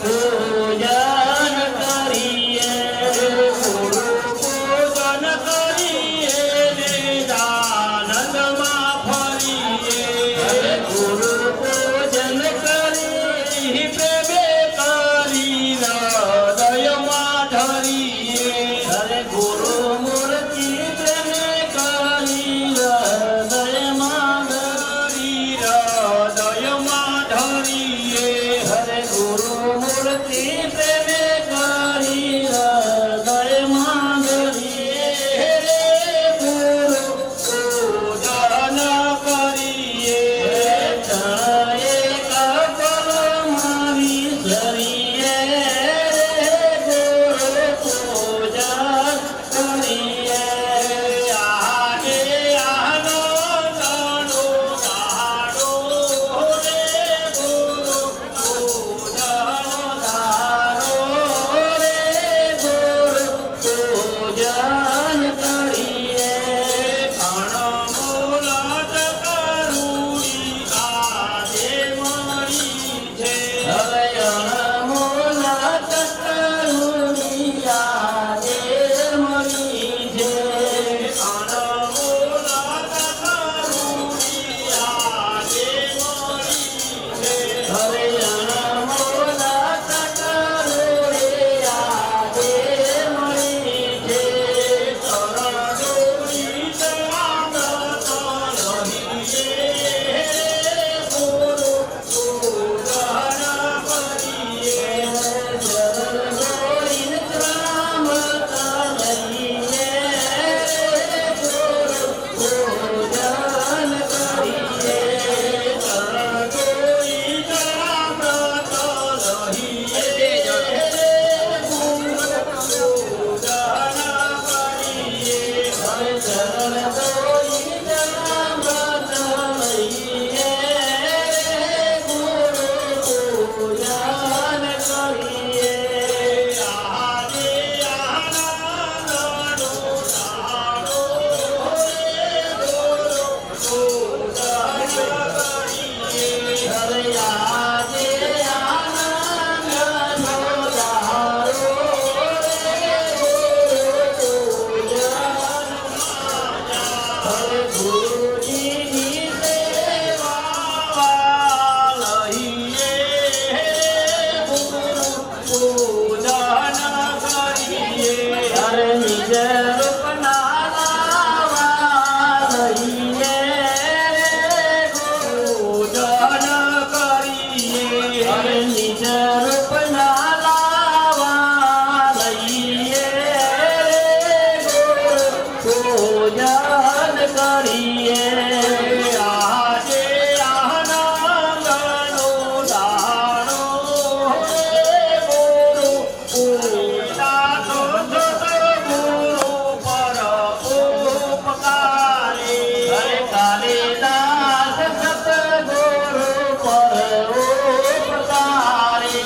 પૂજન કરીએ ગુરુ પૂજન કરીએ નિજાનંદમાં ફરીએ ગુરુ પૂજન કરી પ્રેમે કરી હૃદયમાં ધરીએ હરે ગુરુ મૂર્તિ પ્રેમે કરી હૃદયમાં ધરી હૃદયમાં ધરીએ હરે ગુરુ મૂર્તિ પ્રેમે કરી હૃદયમાં ધરીએ રે ગુરુ પૂજન કરીએ ચરણે કપલ મારી ધરીએ ગુરુ પૂજન કરીએ આજે આનંદનો દાડો રે ગુરુ પૂજન દાડો રે ગુરુ પૂજન કરીએ અણમોલ કરુણી આજે મળી છે હવે અણમોલ કરુણી આજે મળી છે અણમોલ કરુણી આજે મળી છે હવે અણમોલ કરુણી આજે મળી છે ચરણોની ચામત રહીએ ગુરુ પૂજન કરીએ ચરણોની ચામત રહીએ ગુરુ પૂજન કરીએ ચરણોની ચામત રહીએ ગુરુ પૂજન કરીએ હરે ચરણોની ચામત રહીએ ગુરુ પૂજન કરીએ આજે આનંદનો દાડો રે ગુરુ પૂજન કરીએ હરે આજે આનંદનો દાડો રે ગુરુ પૂજન હરે ગુરુજીની સેવા લઈએ ગુરુ પૂજન કરીએ હરે નિજ રૂપના લાવા લઈએ ગુરુ પૂજન કરીએ હરે નિજ રૂપના લાવા લઈએ ગુરુ પૂજન કરીએ આજે આનંદનો દાડો રે ગુરુ પૂજાતો સતગુરુ પર ઉપકારે હરે કાલિદાસ સતગુરુ પર ઉપકારે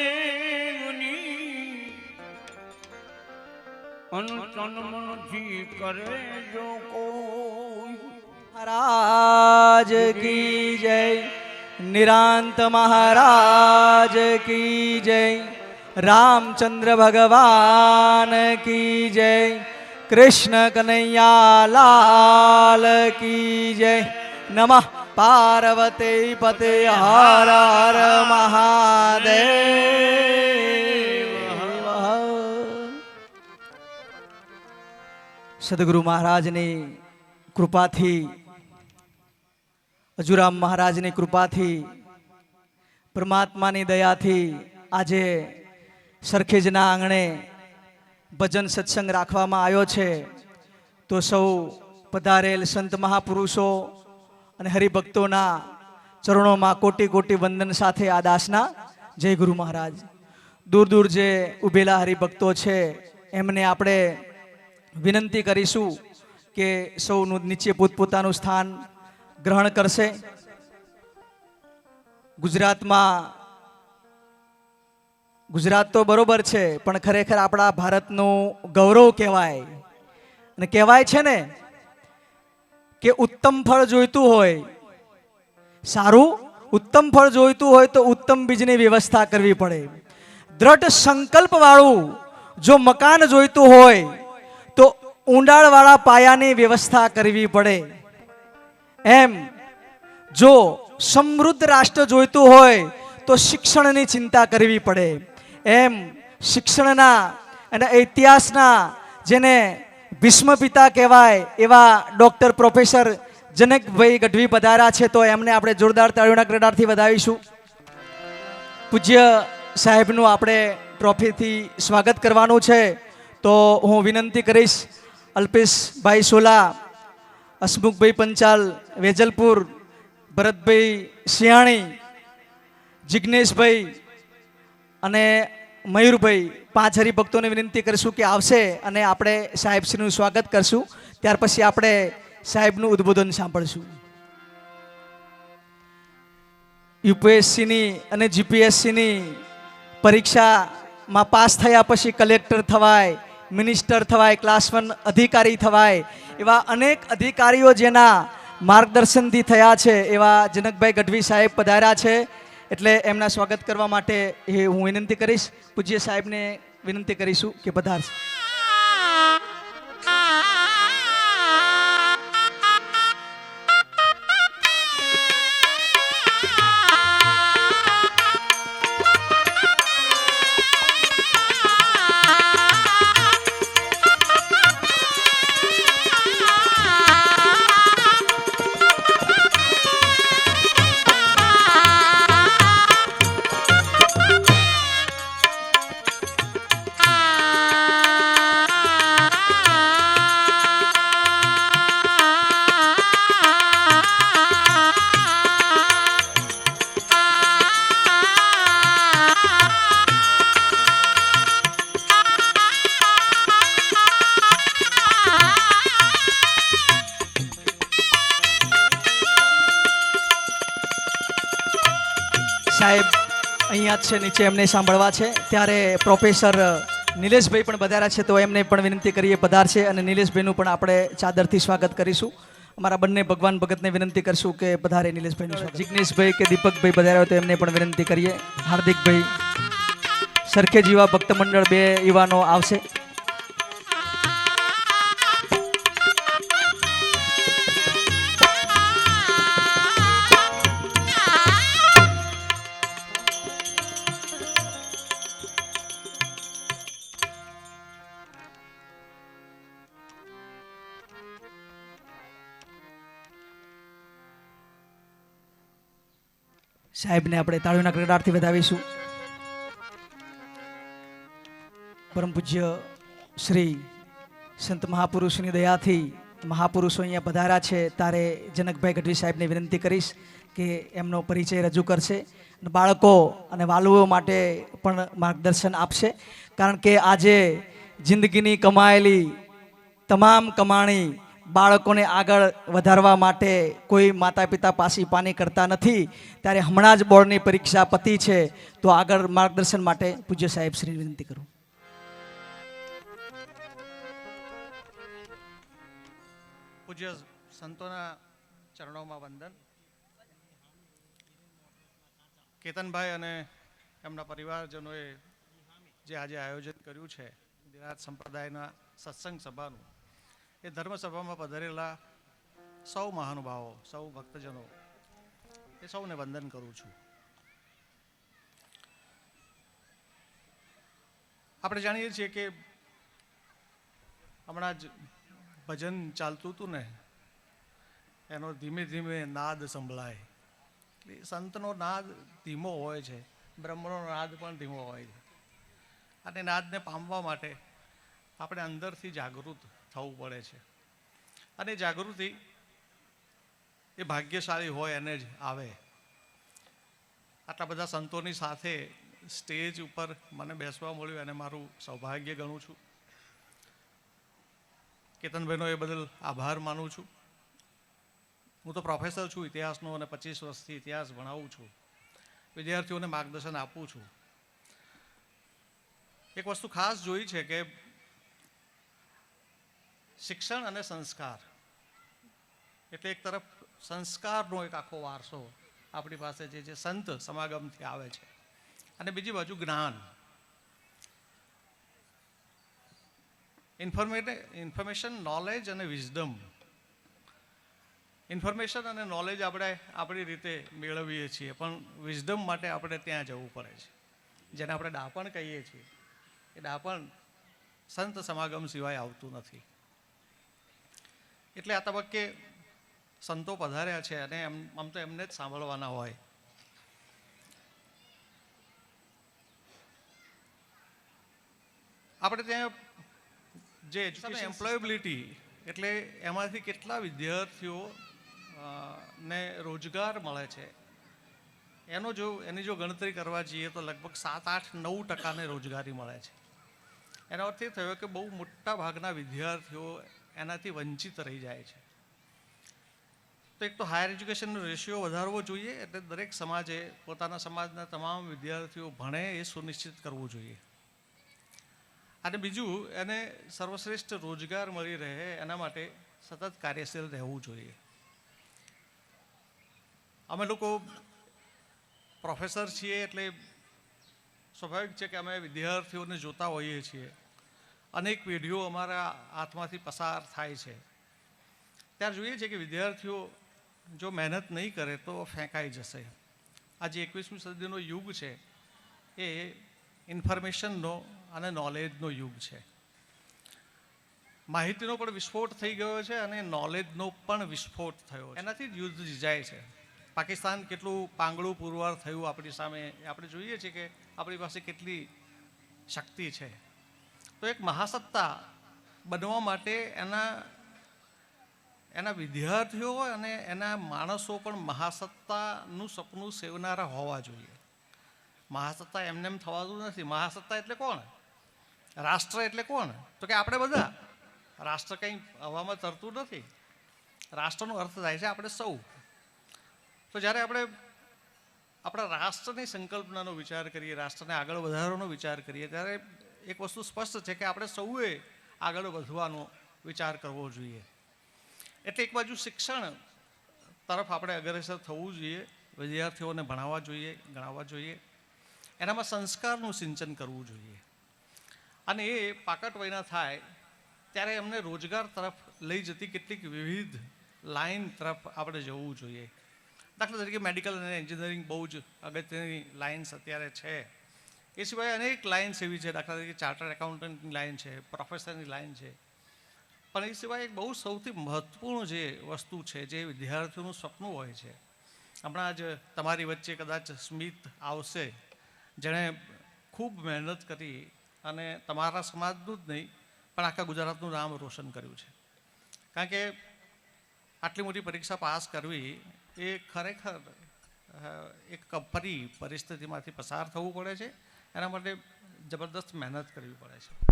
મહાદેવની અનુતન મનથી કરે જો કોઈ महाराज की जय, निरांत महाराज की जय, रामचंद्र भगवान की जय, कृष्ण कन्हैया लाल की जय, नमः पार्वती पते हर हर महादेव। सदगुरु महाराज ने कृपा थी, અજુરામ મહારાજની કૃપાથી, પરમાત્માની દયાથી આજે સરખેજના આંગણે ભજન સત્સંગ રાખવામાં આવ્યો છે. તો સૌ પધારેલ સંત મહાપુરુષો અને હરિભક્તોના ચરણોમાં કોટી કોટી વંદન સાથે આ દાસના જય ગુરુ મહારાજ. દૂર દૂર જે ઉભેલા હરિભક્તો છે એમને આપણે વિનંતી કરીશું કે સૌનું નીચે પોતપોતાનું સ્થાન ગ્રહણ કરશે. ગુજરાત તો બરોબર છે, પણ ખરેખર આપણા ભારતનું ગૌરવ કહેવાય. અને કહેવાય છે ને કે ઉત્તમ ફળ જોઈતું હોય, સારું ઉત્તમ ફળ જોઈતું હોય તો ઉત્તમ બીજની વ્યવસ્થા કરવી પડે. દ્રઢ સંકલ્પ વાળું જો મકાન જોઈતું હોય તો ઊંડાણવાળા પાયાની વ્યવસ્થા કરવી પડે. એમ જો સમૃદ્ધ રાષ્ટ્ર જોઈતું હોય તો શિક્ષણની ચિંતા કરવી પડે. એમ શિક્ષણના અને ઇતિહાસના જેને ભીષ્મ પિતા કહેવાય એવા ડૉક્ટર પ્રોફેસર જનકભાઈ ગઢવી પધાર્યા છે, તો એમને આપણે જોરદાર તાળીઓના ગરડાથી વધાવીશું. પૂજ્ય સાહેબનું આપણે ટ્રોફીથી સ્વાગત કરવાનું છે. તો હું વિનંતી કરીશ અલ્પેશભાઈ સોલા, હસમુખભાઈ પંચાલ વેજલપુર, ભરતભાઈ સિયાણી, જિજ્ઞેશભાઈ અને મયુરભાઈ, 5 હરિભક્તોને વિનંતી કરીશું કે આવશે અને આપણે સાહેબશ્રીનું સ્વાગત કરશું. ત્યાર પછી આપણે સાહેબનું ઉદ્બોધન સાંભળશું. યુપીએસસીની અને જીપીએસસીની પરીક્ષામાં પાસ થયા પછી કલેક્ટર થવાય, મિનિસ્ટર થવાય, ક્લાસ 1 અધિકારી થવાય, એવા અનેક અધિકારીઓ જેના માર્ગદર્શનથી થયા છે એવા જનકભાઈ ગઢવી સાહેબ પધાર્યા છે. એટલે એમના સ્વાગત કરવા માટે હું વિનંતી કરીશ. પૂજ્ય સાહેબને વિનંતી કરીશું કે પધારશે. સાહેબ અહીંયા જ છે, નીચે એમને સાંભળવા છે. ત્યારે પ્રોફેસર નિલેશભાઈ પણ પધાર્યા છે, તો એમને પણ વિનંતી કરીએ પધારશે. અને નિલેશભાઈનું પણ આપણે ચાદરથી સ્વાગત કરીશું. અમારા બંને ભગવાન ભગતને વિનંતી કરશું કે પધારે નિલેશભાઈનું સ્વાગત. જિજ્ઞેશભાઈ કે દીપકભાઈ પધાર્યા હોય તો એમને પણ વિનંતી કરીએ. હાર્દિકભાઈ, સરખેજ યુવા ભક્ત મંડળ 2 યુવાનો આવશે. સાહેબને આપણે તાળીઓના ગરગડાટથી વધાવીશું. પરમ પૂજ્ય શ્રી સંત મહાપુરુષની દયાથી મહાપુરુષો અહીંયા પધાર્યા છે. તારે જનકભાઈ ગઢવી સાહેબને વિનંતી કરીશ કે એમનો પરિચય રજૂ કરશે. બાળકો અને વાલુઓ માટે પણ માર્ગદર્શન આપશે. કારણ કે આજે જિંદગીની કમાયેલી તમામ કમાણી બાળકોને આગળ વધારવા માટે કોઈ માતા પિતા પાસી પાની કરતા નથી, ત્યારે હમણાં જ બોર્ડની પરીક્ષા પતી છે, તો આગળ માર્ગદર્શન માટે પૂજ્ય સાહેબ શ્રી વિનંતી કરું. પૂજ્ય સંતોના ચરણોમાં વંદન. કેતનભાઈ અને એમના પરિવારજનોએ જે આજે આયોજન કર્યું છે દિનાથ સંપ્રદાયના સત્સંગ સભાનું, એ ધર્મસભામાં પધારેલા સૌ મહાનુભાવો, સૌ ભક્તજનો, એ સૌને વંદન કરું છું. આપણે જાણીએ છીએ કે હમણાં જ ભજન ચાલતું હતું ને, એનો ધીમે ધીમે નાદ સંભળાય. સંતનો નાદ ધીમો હોય છે, બ્રહ્મનો નાદ પણ ધીમો હોય છે, અને નાદને પામવા માટે આપણે અંદરથી જાગૃત થવું પડે છે. અને જાગૃતિ એ ભાગ્યશાળી હોય એને જ આવે. આટલા બધા સંતોની સાથે સ્ટેજ ઉપર મને બેસવા મળ્યું એને મારું સૌભાગ્ય ગણું છું. કેતનભાઈનો એ બદલ આભાર માનું છું. હું તો પ્રોફેસર છું ઇતિહાસનો, અને 25 વર્ષથી ઇતિહાસ ભણાવું છું, વિદ્યાર્થીઓને માર્ગદર્શન આપું છું. એક વસ્તુ ખાસ જોઈ છે કે શિક્ષણ અને સંસ્કાર, એટલે એક તરફ સંસ્કારનો એક આખો વારસો આપણી પાસે જે સંત સમાગમથી આવે છે, અને બીજી બાજુ જ્ઞાન. ઇન્ફોર્મેશન, નોલેજ અને વિઝડમ. ઇન્ફોર્મેશન અને નોલેજ આપણે આપણી રીતે મેળવીએ છીએ, પણ વિઝડમ માટે આપણે ત્યાં જવું પડે છે, જેને આપણે ડાપણ કહીએ છીએ. એ ડાપણ સંત સમાગમ સિવાય આવતું નથી. એટલે આ તબક્કે સંતો પધાર્યા છે, અને આમ તો એમને જ સાંભળવાના હોય. આપણે ત્યાં જે એમ્પ્લોયેબિલિટી, એટલે એમાંથી કેટલા વિદ્યાર્થીઓ ને રોજગાર મળે છે, એની જો ગણતરી કરવા જઈએ તો લગભગ 7-8-9% રોજગારી મળે છે. એનો અર્થ એ થયો કે બહુ મોટા ભાગના વિદ્યાર્થીઓ એનાથી વંચિત રહી જાય છે. તો એક તો હાયર એજ્યુકેશનનો રેશિયો વધારવો જોઈએ, એટલે દરેક સમાજે પોતાના સમાજના તમામ વિદ્યાર્થીઓ ભણે એ સુનિશ્ચિત કરવું જોઈએ. અને બીજું, એને સર્વશ્રેષ્ઠ રોજગાર મળી રહે એના માટે સતત કાર્યશીલ રહેવું જોઈએ. અમે લોકો પ્રોફેસર છીએ એટલે સ્વાભાવિક છે કે અમે વિદ્યાર્થીઓને જોતા હોઈએ છીએ. અનેક પેઢીઓ અમારા હાથમાંથી પસાર થાય છે, ત્યારે જોઈએ છે કે વિદ્યાર્થીઓ જો મહેનત નહીં કરે તો ફેંકાઈ જશે. આજે 21મી સદીનો યુગ છે એ ઇન્ફોર્મેશનનો અને નોલેજનો યુગ છે. માહિતીનો પણ વિસ્ફોટ થઈ ગયો છે, અને નોલેજનો પણ વિસ્ફોટ થયો છે. એનાથી જ યુદ્ધ જીજાય છે. પાકિસ્તાન કેટલું પાંગળું પુરવાર થયું આપણી સામે, આપણે જોઈએ છીએ કે આપણી પાસે કેટલી શક્તિ છે. તો એક મહાસત્તા બનવા માટે એના વિદ્યાર્થીઓ અને એના માણસો પણ મહાસત્તાનું સપનું સેવનારા હોવા જોઈએ. મહાસત્તા એમને એમ થવાતું નથી. મહાસત્તા એટલે કોણ? રાષ્ટ્ર એટલે કોણ? તો કે આપણે બધા. રાષ્ટ્ર કંઈ હવામાં તરતું નથી. રાષ્ટ્રનો અર્થ થાય છે આપણે સૌ. તો જ્યારે આપણે આપણા રાષ્ટ્રની સંકલ્પનાનો વિચાર કરીએ, રાષ્ટ્રને આગળ વધારવાનો વિચાર કરીએ, ત્યારે એક વસ્તુ સ્પષ્ટ છે કે આપણે સૌએ આગળ વધવાનો વિચાર કરવો જોઈએ. એટલે એક બાજુ શિક્ષણ તરફ આપણે અગ્રેસર થવું જોઈએ, વિદ્યાર્થીઓને ભણાવવા જોઈએ, ગણાવવા જોઈએ, એનામાં સંસ્કારનું સિંચન કરવું જોઈએ. અને એ પાકટ વયના થાય ત્યારે એમને રોજગાર તરફ લઈ જતી કેટલીક વિવિધ લાઇન તરફ આપણે જવું જોઈએ. દાખલા તરીકે મેડિકલ અને એન્જિનિયરિંગ બહુ જ અગત્યની લાઇન્સ અત્યારે છે. એ સિવાય અનેક લાઇન્સ એવી છે, દાખલા તરીકે ચાર્ટર્ડ એકાઉન્ટન્ટની લાઇન છે, પ્રોફેસરની લાઇન છે. પણ એ સિવાય એક બહુ સૌથી મહત્વપૂર્ણ જે વસ્તુ છે, જે વિદ્યાર્થીઓનું સપનું હોય છે. હમણાં જ તમારી વચ્ચે કદાચ સ્મિત આવશે, જેણે ખૂબ મહેનત કરી અને તમારા સમાજનું જ નહીં પણ આખા ગુજરાતનું નામ રોશન કર્યું છે. કારણ કે આટલી મોટી પરીક્ષા પાસ કરવી એ ખરેખર એક કપરી પરિસ્થિતિમાંથી પસાર થવું પડે છે. એના માટે જબરદસ્ત મહેનત કરવી પડે છે.